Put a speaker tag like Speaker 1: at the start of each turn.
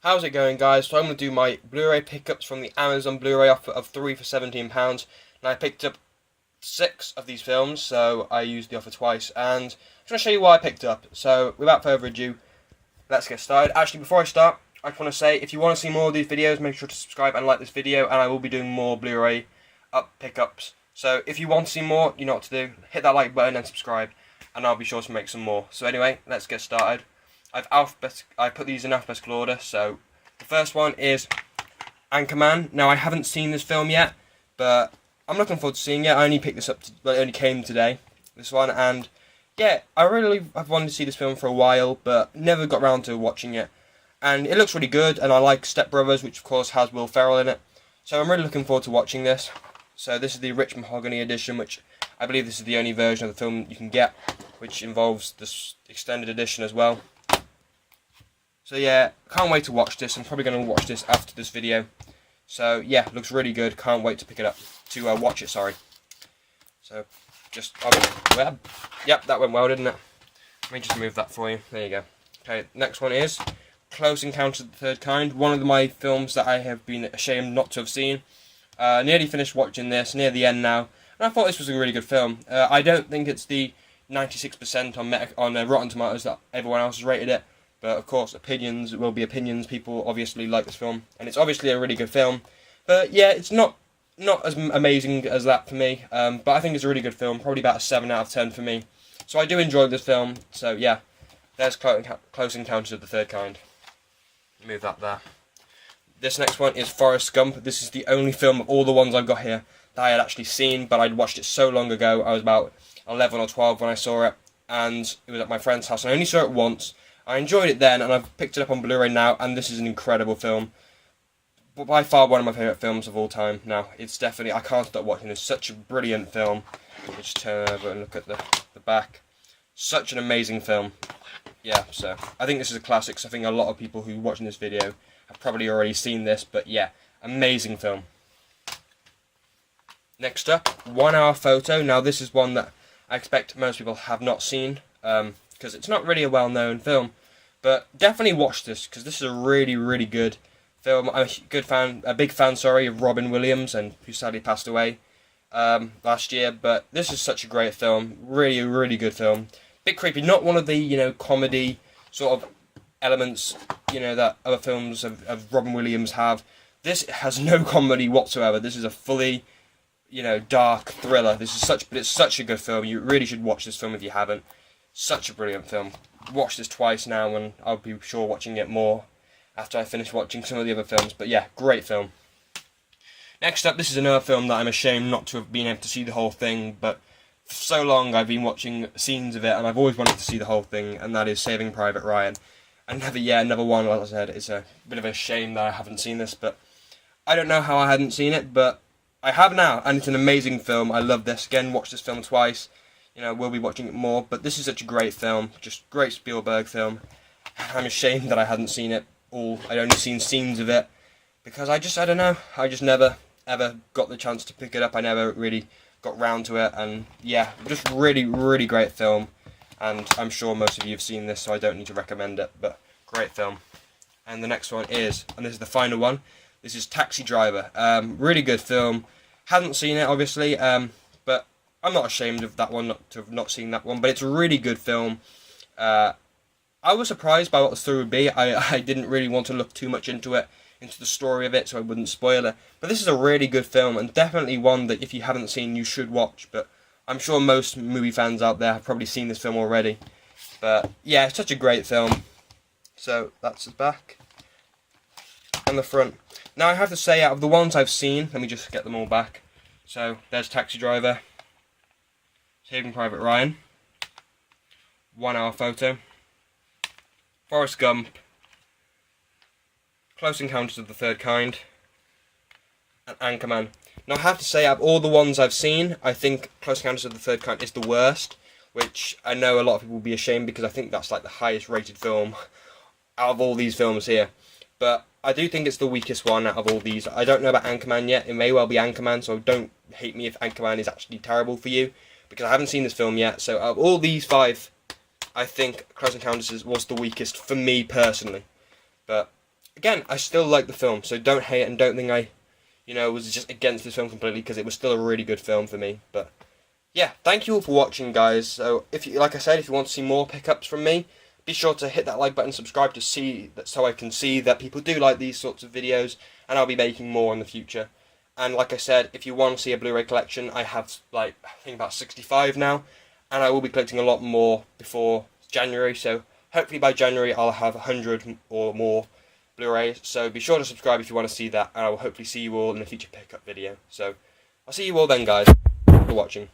Speaker 1: How's it going, guys? So I'm going to do my Blu-ray pickups from the Amazon Blu-ray offer of 3 for £17. And I picked up 6 of these films, so I used the offer twice. And I'm just going to show you what I picked up. So without further ado, let's get started. Actually, before I start, I just want to say, if you want to see more of these videos, make sure to subscribe and like this video. And I will be doing more Blu-ray pickups. So if you want to see more, you know what to do. Hit that like button and subscribe. And I'll be sure to make some more. So anyway, let's get started. I put these in alphabetical order. So the first one is Anchorman. Now I haven't seen this film yet, but I'm looking forward to seeing it. I only picked this up. It only came today. This one, and yeah, I've wanted to see this film for a while, but never got around to watching it. And it looks really good, and I like Step Brothers, which of course has Will Ferrell in it. So I'm really looking forward to watching this. So this is the Rich Mahogany edition, which I believe this is the only version of the film you can get, which involves this extended edition as well. So yeah, can't wait to watch this. I'm probably going to watch this after this video. So yeah, looks really good. Can't wait to pick it up, to watch it, sorry. So, yep, that went well, didn't it? Let me just move that for you. There you go. Okay, next one is Close Encounters of the Third Kind. One of my films that I have been ashamed not to have seen. Nearly finished watching this, near the end now. And I thought this was a really good film. I don't think it's the 96% on Rotten Tomatoes that everyone else has rated it. But of course, opinions will be opinions. People obviously like this film, and it's obviously a really good film. But yeah, it's not as amazing as that for me. But I think it's a really good film, probably about a 7 out of 10 for me. So I do enjoy this film. So yeah, there's Close Encounters of the Third Kind. Move that there. This next one is Forrest Gump. This is the only film of all the ones I've got here that I had actually seen, but I'd watched it so long ago. I was about 11 or 12 when I saw it, and it was at my friend's house. I only saw it once. I enjoyed it then, and I've picked it up on Blu-ray now, and this is an incredible film. But by far one of my favourite films of all time now. It's definitely, I can't stop watching this. Such a brilliant film. Let me just turn over and look at the back. Such an amazing film. Yeah, so I think this is a classic. So I think a lot of people who are watching this video have probably already seen this, but yeah, amazing film. Next up, 1 Hour Photo. Now this is one that I expect most people have not seen, because it's not really a well-known film. But definitely watch this, because this is a really, really good film. I'm a big fan, of Robin Williams, and who sadly passed away last year. But this is such a great film, really, really good film. Bit creepy, not one of the comedy sort of elements that other films of Robin Williams have. This has no comedy whatsoever. This is a fully dark thriller. But it's such a good film. You really should watch this film if you haven't. Such a brilliant film. Watched this twice now, and I'll be sure watching it more after I finish watching some of the other films. But yeah, great film. Next up, this is another film that I'm ashamed not to have been able to see the whole thing, but for so long I've been watching scenes of it, and I've always wanted to see the whole thing, and that is Saving Private Ryan. Another one, like I said, it's a bit of a shame that I haven't seen this, but I don't know how I hadn't seen it, but I have now, and it's an amazing film. I love this. Again, watched this film twice. We'll be watching it more, but this is such a great film, just great Spielberg film. I'm ashamed that I hadn't seen it all. I'd only seen scenes of it, because I don't know, I just never, ever got the chance to pick it up. I never really got round to it, and yeah, just really, really great film, and I'm sure most of you have seen this, so I don't need to recommend it, but great film. And the next one is, and this is the final one, this is Taxi Driver. Really good film. Hadn't seen it, obviously, but I'm not ashamed of that one, to have not seen that one, but it's a really good film. I was surprised by what the story would be. I didn't really want to look too much into the story of it, so I wouldn't spoil it. But this is a really good film, and definitely one that if you haven't seen, you should watch. But I'm sure most movie fans out there have probably seen this film already. But yeah, it's such a great film. So that's the back and the front. Now I have to say, out of the ones I've seen, let me just get them all back. So there's Taxi Driver, Saving Private Ryan, 1 Hour Photo, Forrest Gump, Close Encounters of the Third Kind, and Anchorman. Now I have to say, out of all the ones I've seen, I think Close Encounters of the Third Kind is the worst, which I know a lot of people will be ashamed, because I think that's like the highest rated film out of all these films here. But I do think it's the weakest one out of all these. I don't know about Anchorman yet. It may well be Anchorman, so don't hate me if Anchorman is actually terrible for you, because I haven't seen this film yet. So out of all these 5, I think Close Encounters was the weakest for me personally. But again, I still like the film, so don't hate it and don't think I, was just against this film completely, because it was still a really good film for me. But yeah, thank you all for watching, guys. So if you, like I said, if you want to see more pickups from me, be sure to hit that like button, subscribe to see that, so I can see that people do like these sorts of videos, and I'll be making more in the future. And like I said, if you want to see a Blu-ray collection, I have I think about 65 now, and I will be collecting a lot more before January. So hopefully by January I'll have 100 or more Blu-rays. So be sure to subscribe if you want to see that, and I will hopefully see you all in a future pickup video. So I'll see you all then, guys. Thanks for watching.